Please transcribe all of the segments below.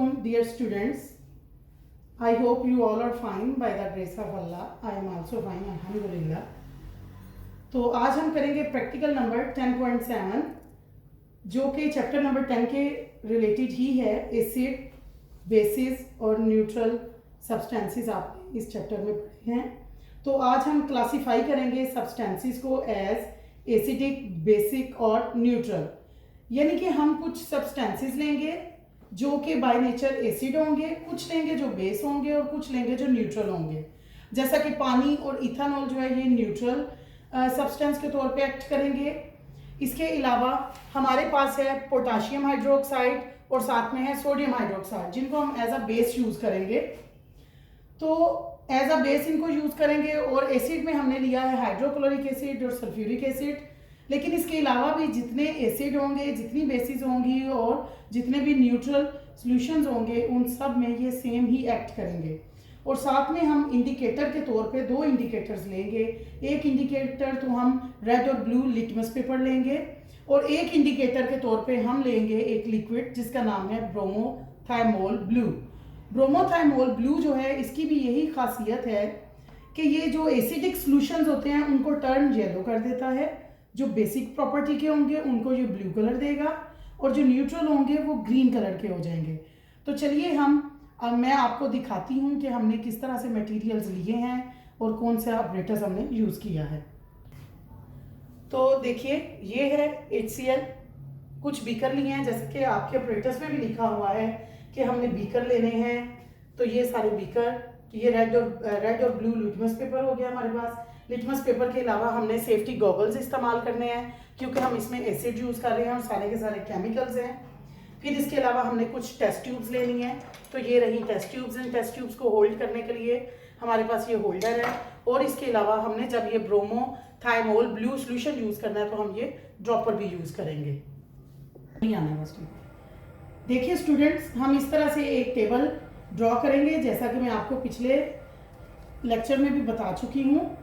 Assalamualaikum dear students. I hope you all are fine by the grace of Allah. I am also fine, alhamdulillah. तो आज हम करेंगे practical number 10.7 जो कि chapter number 10 के related ही है। एसिड, बेसिस और न्यूट्रल सब्सटेंसेस आपने इस चैप्टर में पढ़े हैं। तो आज हम क्लासीफाई करेंगे सब्सटेंसेस को एज एसिडिक, बेसिक और न्यूट्रल। यानी कि हम कुछ सब्सटेंसेस लेंगे जो कि बाय नेचर एसिड होंगे, कुछ लेंगे जो बेस होंगे और कुछ लेंगे जो न्यूट्रल होंगे। जैसा कि पानी और इथेनॉल जो है ये न्यूट्रल सब्सटेंस के तौर पे एक्ट करेंगे। इसके अलावा हमारे पास है पोटाशियम हाइड्रोक्साइड और साथ में है सोडियम हाइड्रोक्साइड, जिनको हम एज अ बेस यूज़ करेंगे। तो एज अ बेस इनको यूज़ करेंगे। और एसिड में हमने लिया है हाइड्रोक्लोरिक एसिड और सल्फ्यूरिक एसिड। लेकिन इसके अलावा भी जितने एसिड होंगे, जितनी बेसिस होंगी और जितने भी न्यूट्रल सॉल्यूशंस होंगे, उन सब में ये सेम ही एक्ट करेंगे। और साथ में हम इंडिकेटर के तौर पे दो इंडिकेटर्स लेंगे। एक इंडिकेटर तो हम रेड और ब्लू लिटमस पेपर लेंगे और एक इंडिकेटर के तौर पे हम लेंगे एक लिक्विड जिसका नाम है ब्रोमोथाइमोल ब्लू। ब्रोमोथाइमोल ब्लू जो है, इसकी भी यही खासियत है कि ये जो एसिडिक सॉल्यूशंस होते हैं उनको टर्न येलो कर देता है। जो बेसिक प्रॉपर्टी के होंगे उनको ये ब्लू कलर देगा और जो न्यूट्रल होंगे वो ग्रीन कलर के हो जाएंगे। तो चलिए मैं आपको दिखाती हूँ कि हमने किस तरह से मटेरियल्स लिए हैं और कौन सा ऑपरेटर्स हमने यूज़ किया है। तो देखिए, ये है HCl। कुछ बीकर लिए हैं, जैसे कि आपके ऑपरेटर्स में भी लिखा हुआ है कि हमने बीकर लेने हैं। तो ये सारे बीकर, ये रेड और ब्लू लिटमस पेपर हो गया हमारे पास। लिटमस पेपर के अलावा हमने सेफ्टी गॉगल्स इस्तेमाल करने हैं क्योंकि हम इसमें एसिड यूज़ कर रहे हैं और सारे के सारे केमिकल्स हैं। फिर इसके अलावा हमने कुछ टेस्ट ट्यूब्स लेनी है। तो ये रही टेस्ट ट्यूब्स हैं। टेस्ट ट्यूब्स को होल्ड करने के लिए हमारे पास ये होल्डर है। और इसके अलावा हमने जब ये ब्रोमोथाइमोल ब्लू सोल्यूशन यूज़ करना है तो हम ये ड्रॉपर भी यूज़ करेंगे। नहीं आना है बस। देखिए स्टूडेंट्स, हम इस तरह से एक टेबल ड्रॉ करेंगे, जैसा कि मैं आपको पिछले लेक्चर में भी बता चुकी हूँ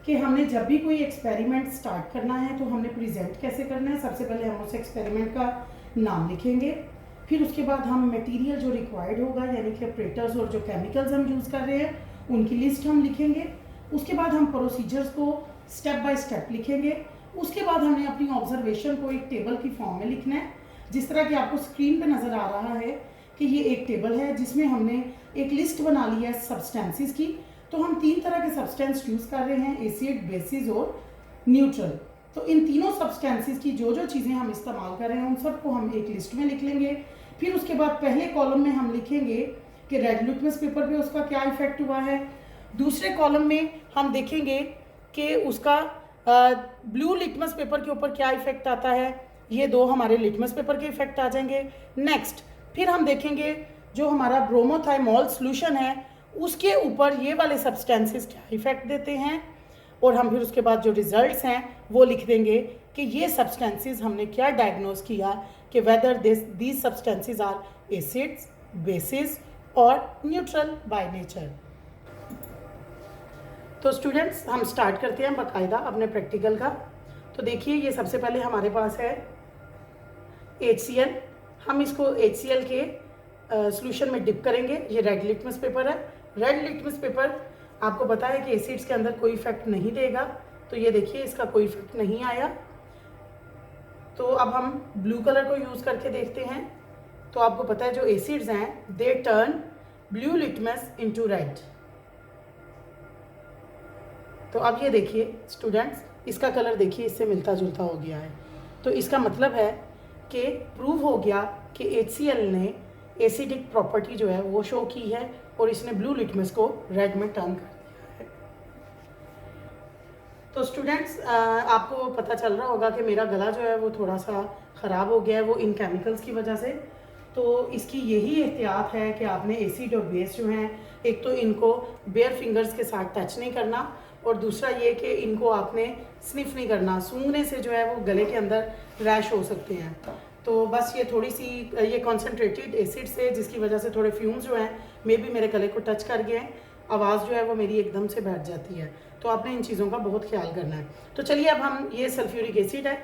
कि हमने जब भी कोई एक्सपेरिमेंट स्टार्ट करना है तो हमने प्रेजेंट कैसे करना है। सबसे पहले हम उस एक्सपेरिमेंट का नाम लिखेंगे, फिर उसके बाद हम मटेरियल जो रिक्वायर्ड होगा, यानी कि ऑपरेटर्स और जो केमिकल्स हम यूज़ कर रहे हैं उनकी लिस्ट हम लिखेंगे। उसके बाद हम प्रोसीजर्स को स्टेप बाय स्टेप लिखेंगे। उसके बाद हमने अपनी ऑब्जर्वेशन को एक टेबल की फॉर्म में लिखना है, जिस तरह कि आपको स्क्रीन पे नज़र आ रहा है कि ये एक टेबल है जिसमें हमने एक लिस्ट बना ली है सब्सटेंसेस की। तो हम तीन तरह के सब्सटेंस यूज़ कर रहे हैं, एसिड, बेसिस और न्यूट्रल। तो इन तीनों सब्सटेंसेस की जो जो चीज़ें हम इस्तेमाल कर रहे हैं उन सबको हम एक लिस्ट में लिख लेंगे। फिर उसके बाद पहले कॉलम में हम लिखेंगे कि रेड लिटमस पेपर पे उसका क्या इफेक्ट हुआ है। दूसरे कॉलम में हम देखेंगे कि उसका ब्लू लिटमस पेपर के ऊपर क्या इफेक्ट आता है। ये दो हमारे लिटमस पेपर के इफेक्ट आ जाएंगे। नेक्स्ट फिर हम देखेंगे जो हमारा ब्रोमोथाइमोल सोल्यूशन है उसके ऊपर ये वाले सब्सटेंसेस क्या इफेक्ट देते हैं। और हम फिर उसके बाद जो रिजल्ट्स हैं वो लिख देंगे कि ये सब्सटेंसेस हमने क्या डायग्नोज किया कि whether these substances are acids, bases और न्यूट्रल बाय नेचर। तो स्टूडेंट्स, हम स्टार्ट करते हैं बाकायदा अपने प्रैक्टिकल का। तो देखिए, ये सबसे पहले हमारे पास है HCl। हम इसको HCl के सॉल्यूशन में डिप करेंगे। ये रेड लिटमस पेपर है। रेड लिटमस पेपर आपको पता है कि एसिड्स के अंदर कोई इफेक्ट नहीं देगा। तो ये देखिए, इसका कोई इफेक्ट नहीं आया। तो अब हम ब्लू कलर को यूज़ करके देखते हैं। तो आपको पता है जो एसिड्स हैं they turn blue litmus into red. तो अब ये देखिए स्टूडेंट्स, इसका कलर देखिए इससे मिलता जुलता हो गया है। तो इसका मतलब है कि प्रूव हो गया कि HCl ने एसिडिक प्रॉपर्टी जो है वो शो की है और इसने ब्लू लिटमस को रेड में टर्न कर दिया है। तो स्टूडेंट्स, आपको पता चल रहा होगा कि मेरा गला जो है वो थोड़ा सा ख़राब हो गया है, वो इन केमिकल्स की वजह से। तो इसकी यही एहतियात है कि आपने एसिड और बेस जो हैं, एक तो इनको बेयर फिंगर्स के साथ टच नहीं करना और दूसरा ये कि इनको आपने स्निफ नहीं करना। सूंघने से जो है वो गले के अंदर रैश हो सकते हैं। तो बस ये थोड़ी सी ये कॉन्सेंट्रेटेड एसिड से, जिसकी वजह से थोड़े फ्यूम्स जो हैं मे भी मेरे गले को टच कर गए हैं, आवाज़ जो है वो मेरी एकदम से बैठ जाती है। तो आपने इन चीज़ों का बहुत ख्याल करना है। तो चलिए, अब हम ये सल्फ्यूरिक एसिड है,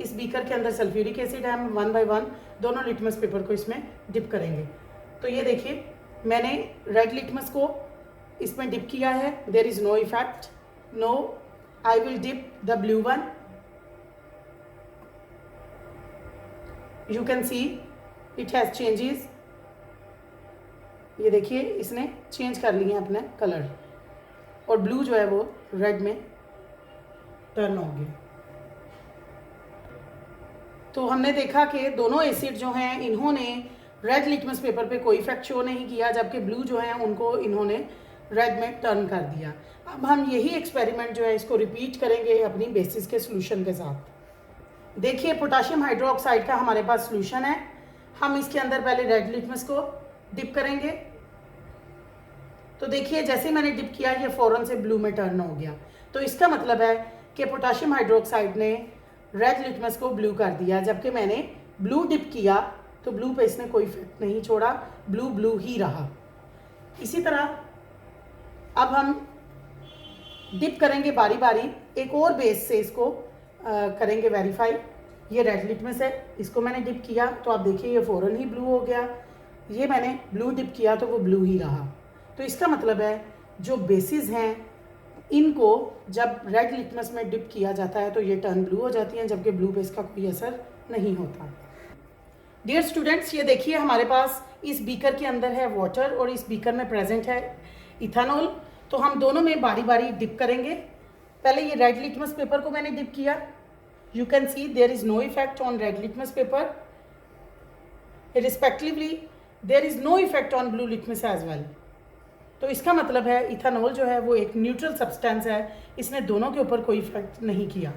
इस बीकर के अंदर सल्फ्यूरिक एसिड है, हम 1 बाय 1 दोनों लिटमस पेपर को इसमें डिप करेंगे। तो ये देखिए मैंने रेड लिटमस को इसमें डिप किया है, there is no effect, no, I will dip the blue one, you can see it has changes. ये देखिए इसने चेंज कर लिए हैं अपने कलर, और ब्लू जो है वो रेड में टर्न हो गया। तो हमने देखा कि दोनों एसिड जो हैं इन्होंने रेड लिटमस पेपर पे कोई इफेक्ट शो नहीं किया, जबकि ब्लू जो है उनको इन्होंने रेड में टर्न कर दिया। अब हम यही एक्सपेरिमेंट जो है इसको रिपीट करेंगे अपनी बेसिस के सोल्यूशन के साथ। देखिए पोटाशियम हाइड्रोक्साइड का हमारे पास सोल्यूशन है, हम इसके अंदर पहले रेड लिटमस को डिप करेंगे। तो देखिए जैसे मैंने डिप किया ये फ़ौरन से ब्लू में टर्न हो गया, तो इसका मतलब है कि पोटाशियम हाइड्रोक्साइड ने रेड लिटमस को ब्लू कर दिया, जबकि मैंने ब्लू डिप किया तो ब्लू पे इसने कोई इफेक्ट नहीं छोड़ा, ब्लू ब्लू ही रहा। इसी तरह अब हम डिप करेंगे बारी बारी, एक और बेस से इसको करेंगे वेरीफाई। ये रेड लिटमस है, इसको मैंने डिप किया तो आप देखिए ये फ़ौरन ही ब्लू हो गया, ये मैंने ब्लू डिप किया तो वो ब्लू ही रहा। तो इसका मतलब है जो बेसिस हैं इनको जब रेड लिटमस में डिप किया जाता है तो ये टर्न ब्लू हो जाती हैं, जबकि ब्लू पे इसका कोई असर नहीं होता। डियर स्टूडेंट्स, ये देखिए हमारे पास इस बीकर के अंदर है वाटर और इस बीकर में प्रेजेंट है इथानॉल। तो हम दोनों में बारी बारी डिप करेंगे। पहले ये रेड लिटमस पेपर को मैंने डिप किया, you can see there is no effect on red litmus paper, respectively there is no effect on blue litmus as well. तो इसका मतलब है इथानॉल जो है वो एक न्यूट्रल सब्सटेंस है, इसने दोनों के ऊपर कोई इफेक्ट नहीं किया।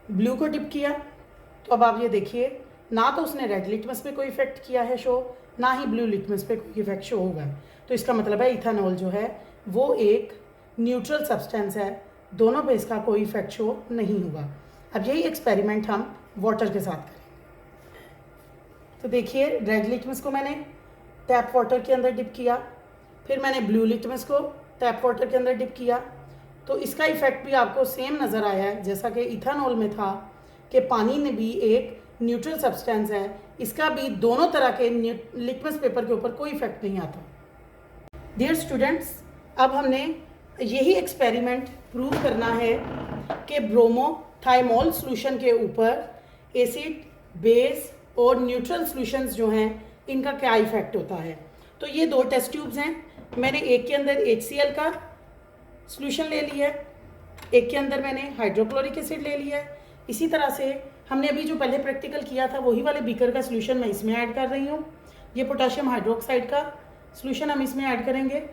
ब्लू को डिप किया तो अब आप ये देखिए ना तो उसने रेड लिटमस पे कोई इफेक्ट किया है शो, ना ही ब्लू लिटमस पे कोई इफेक्ट शो होगा। तो इसका मतलब है इथानॉल जो है वो एक न्यूट्रल सब्सटेंस है, दोनों पे इसका कोई इफेक्ट शो नहीं हुआ। अब यही एक्सपेरिमेंट हम वाटर के साथ करेंगे। तो देखिए रेड लिटमस को मैंने टैप वाटर के अंदर डिप किया, फिर मैंने ब्लू लिटमस को टैप वाटर के अंदर डिप किया, तो इसका इफेक्ट भी आपको सेम नज़र आया है जैसा कि इथानॉल में था कि पानी में भी एक न्यूट्रल सब्सटेंस है, इसका भी दोनों तरह के लिटमस पेपर के ऊपर कोई इफेक्ट नहीं आता। डियर स्टूडेंट्स, अब हमने यही एक्सपेरिमेंट प्रूव करना है कि ब्रोमोथाइमोल सॉल्यूशन के ऊपर एसिड, बेस और न्यूट्रल सॉल्यूशंस जो हैं इनका क्या इफेक्ट होता है। तो ये दो टेस्ट ट्यूब्स हैं, मैंने एक के अंदर HCl का सॉल्यूशन ले लिया है, एक के अंदर मैंने हाइड्रोक्लोरिक एसिड ले लिया है। इसी तरह से हमने अभी जो पहले प्रैक्टिकल किया था वही वाले बीकर का सॉल्यूशन मैं इसमें ऐड कर रही हूँ। ये पोटाशियम हाइड्रोक्साइड का सॉल्यूशन हम इसमें ऐड करेंगे।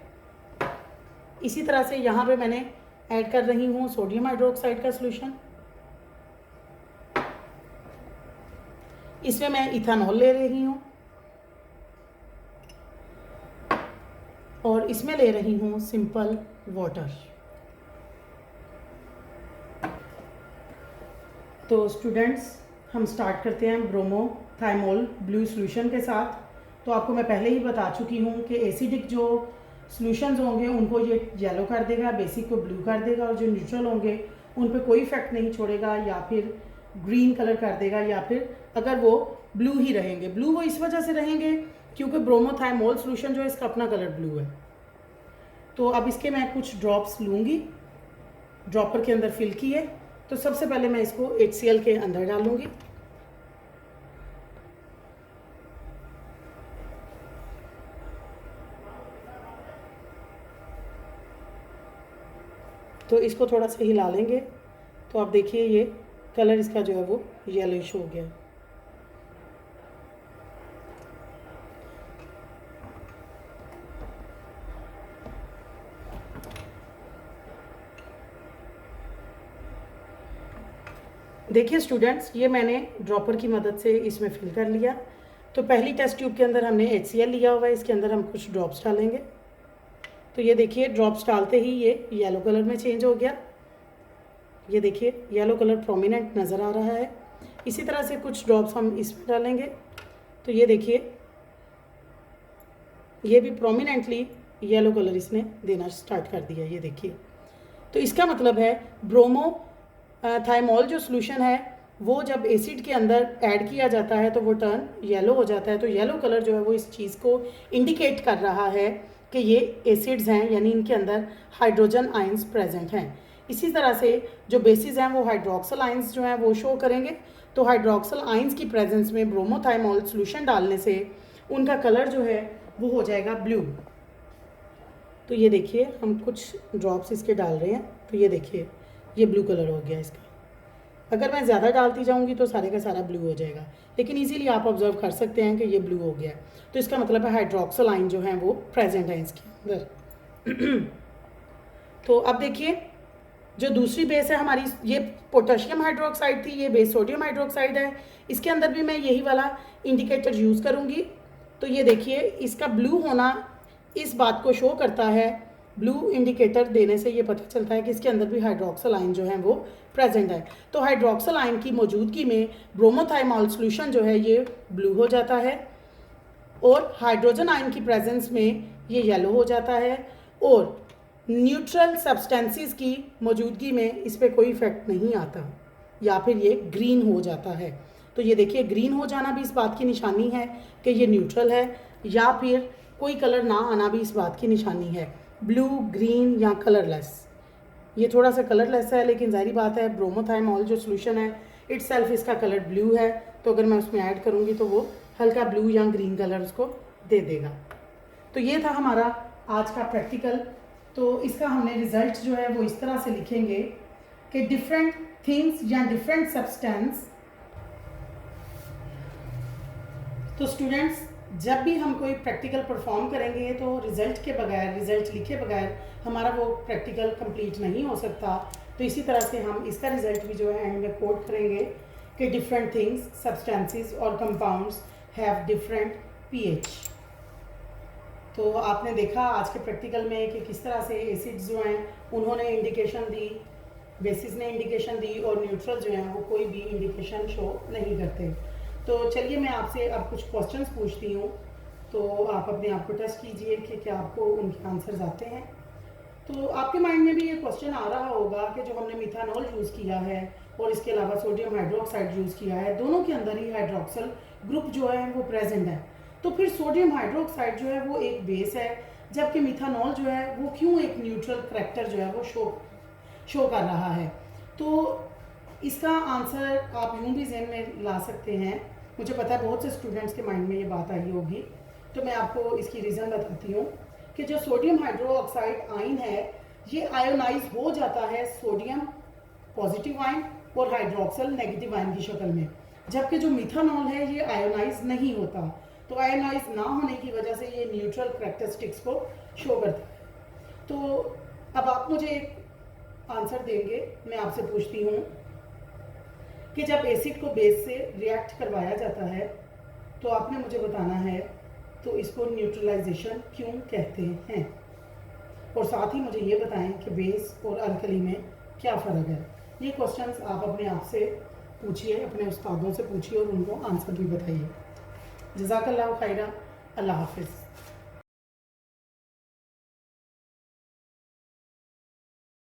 इसी तरह से यहाँ पे मैंने ऐड कर रही हूँ सोडियम हाइड्रोक्साइड का सॉल्यूशन, इसमें मैं इथानॉल ले रही हूँ और इसमें ले रही हूँ सिंपल वाटर। तो स्टूडेंट्स हम स्टार्ट करते हैं ब्रोमोथाइमोल ब्लू सॉल्यूशन के साथ। तो आपको मैं पहले ही बता चुकी हूँ कि एसिडिक जो सॉल्यूशंस होंगे उनको ये येलो कर देगा, बेसिक को ब्लू कर देगा, और जो न्यूट्रल होंगे उन पे कोई इफेक्ट नहीं छोड़ेगा, या फिर ग्रीन कलर कर देगा, या फिर अगर वो ब्लू ही रहेंगे। ब्लू वो इस वजह से रहेंगे क्योंकि ब्रोमोथाइमोल सॉल्यूशन जो है इसका अपना कलर ब्लू है। तो अब इसके मैं कुछ ड्रॉप्स लूँगी, ड्रॉपर के अंदर फिल किए। तो सबसे पहले मैं इसको HCl के अंदर डालूँगी। तो इसको थोड़ा सा हिला लेंगे तो आप देखिए ये कलर इसका जो है वो येलोइश हो गया। देखिए स्टूडेंट्स, ये मैंने ड्रॉपर की मदद से इसमें फिल कर लिया। तो पहली टेस्ट ट्यूब के अंदर हमने HCl लिया हुआ है, इसके अंदर हम कुछ ड्रॉप्स डालेंगे। तो ये देखिए ड्रॉप्स डालते ही ये येलो कलर में चेंज हो गया। ये देखिए येलो कलर प्रोमिनेंट नज़र आ रहा है। इसी तरह से कुछ ड्रॉप्स हम इसमें डालेंगे। तो ये देखिए ये भी प्रोमिनेंटली येलो कलर इसने देना स्टार्ट कर दिया। ये देखिए, तो इसका मतलब है ब्रोमोथाइमोल जो सॉल्यूशन है वो जब एसिड के अंदर ऐड किया जाता है तो वो टर्न येलो हो जाता है। तो येलो कलर जो है वो इस चीज़ को इंडिकेट कर रहा है कि ये एसिड्स हैं, यानी इनके अंदर हाइड्रोजन आयंस प्रेजेंट हैं। इसी तरह से जो बेसिस हैं वो हाइड्रोक्सल आयंस जो हैं वो शो करेंगे। तो हाइड्रोक्सल आयंस की प्रेजेंस में ब्रोमोथाइमॉल सोल्यूशन डालने से उनका कलर जो है वो हो जाएगा ब्लू। तो ये देखिए हम कुछ ड्रॉप्स इसके डाल रहे हैं, तो ये देखिए ये ब्लू कलर हो गया इसका। अगर मैं ज़्यादा डालती जाऊंगी तो सारे का सारा ब्लू हो जाएगा, लेकिन इजीली आप ऑब्जर्व कर सकते हैं कि ये ब्लू हो गया है। तो इसका मतलब है हाइड्रोक्सल आयन जो है वो प्रेजेंट है इसके अंदर। तो अब देखिए जो दूसरी बेस है हमारी, ये पोटेशियम हाइड्रोक्साइड थी, ये बेस सोडियम हाइड्रोक्साइड है। इसके अंदर भी मैं यही वाला इंडिकेटर यूज़ करूँगी। तो ये देखिए इसका ब्लू होना इस बात को शो करता है, ब्लू इंडिकेटर देने से ये पता चलता है कि इसके अंदर भी हाइड्रोक्सल आयन जो है वो प्रेजेंट है। तो हाइड्रोक्सल आयन की मौजूदगी में ब्रोमोथाइमॉल सोल्यूशन जो है ये ब्लू हो जाता है, और हाइड्रोजन आयन की प्रेजेंस में ये येलो हो जाता है, और न्यूट्रल सब्सटेंसेस की मौजूदगी में इस पर कोई इफेक्ट नहीं आता, या फिर ये ग्रीन हो जाता है। तो ये देखिए ग्रीन हो जाना भी इस बात की निशानी है कि ये न्यूट्रल है, या फिर कोई कलर ना आना भी इस बात की निशानी है, ब्लू, ग्रीन या कलरलेस। ये थोड़ा सा कलरलेस है, लेकिन जाहिर बात है ब्रोमोथाइमॉल जो सोल्यूशन है इटसेल्फ इसका कलर ब्लू है, तो अगर मैं उसमें ऐड करूँगी तो वो हल्का ब्लू या ग्रीन कलर उसको दे देगा। तो ये था हमारा आज का प्रैक्टिकल। तो इसका हमने रिजल्ट जो है वो इस तरह से लिखेंगे कि डिफरेंट थिंग्स या डिफरेंट सब्सटेंस। तो स्टूडेंट्स जब भी हम कोई प्रैक्टिकल परफॉर्म करेंगे तो रिजल्ट के बगैर, रिजल्ट लिखे बगैर हमारा वो प्रैक्टिकल कंप्लीट नहीं हो सकता। तो इसी तरह से हम इसका रिजल्ट भी जो है एंड में कोट करेंगे कि डिफरेंट थिंग्स, सब्सटेंसेस और कंपाउंड्स हैव डिफरेंट पीएच। तो आपने देखा आज के प्रैक्टिकल में कि किस तरह से एसिड्स जो हैं उन्होंने इंडिकेशन दी, बेसिस ने इंडिकेशन दी, और न्यूट्रल जो हैं वो कोई भी इंडिकेशन शो नहीं करते। तो चलिए मैं आपसे अब कुछ क्वेश्चंस पूछती हूँ, तो आप अपने आप को टेस्ट कीजिए कि क्या आपको उनके आंसर्स आते हैं। तो आपके माइंड में भी ये क्वेश्चन आ रहा होगा कि जो हमने मिथानॉल यूज़ किया है और इसके अलावा सोडियम हाइड्रोक्साइड यूज़ किया है, दोनों के अंदर ही हाइड्रोक्सल ग्रुप जो है वो प्रेजेंट है। तो फिर सोडियम हाइड्रोक्साइड जो है वो एक बेस है, जबकि मिथानॉल जो है वो क्यों एक न्यूट्रल करैक्टर जो है वो शो कर रहा है। तो इसका आंसर आप यूँ भी ज़हन में ला सकते हैं। मुझे पता है बहुत से स्टूडेंट्स के माइंड में ये बात आई होगी, तो मैं आपको इसकी रीज़न बताती हूँ कि जो सोडियम हाइड्रोक्साइड आयन है ये आयोनाइज हो जाता है सोडियम पॉजिटिव आयन और हाइड्रोक्सल नेगेटिव आयन की शक्ल में, जबकि जो मिथानॉल है ये आयोनाइज नहीं होता। तो आयोनाइज ना होने की वजह से ये न्यूट्रल करैक्टरिस्टिक्स को शो करता है। तो अब आप मुझे एक आंसर देंगे। मैं आपसे पूछती हूँ कि जब एसिड को बेस से रिएक्ट करवाया जाता है तो आपने मुझे बताना है तो इसको न्यूट्रलाइजेशन क्यों कहते हैं, और साथ ही मुझे ये बताएं कि बेस और अल्कली में क्या फ़र्क है। ये क्वेश्चंस आप अपने आप से पूछिए, अपने उस्तादों से पूछिए और उनको आंसर भी बताइए। जज़ाकल्लाह खैरा। अल्लाह हाफिज़।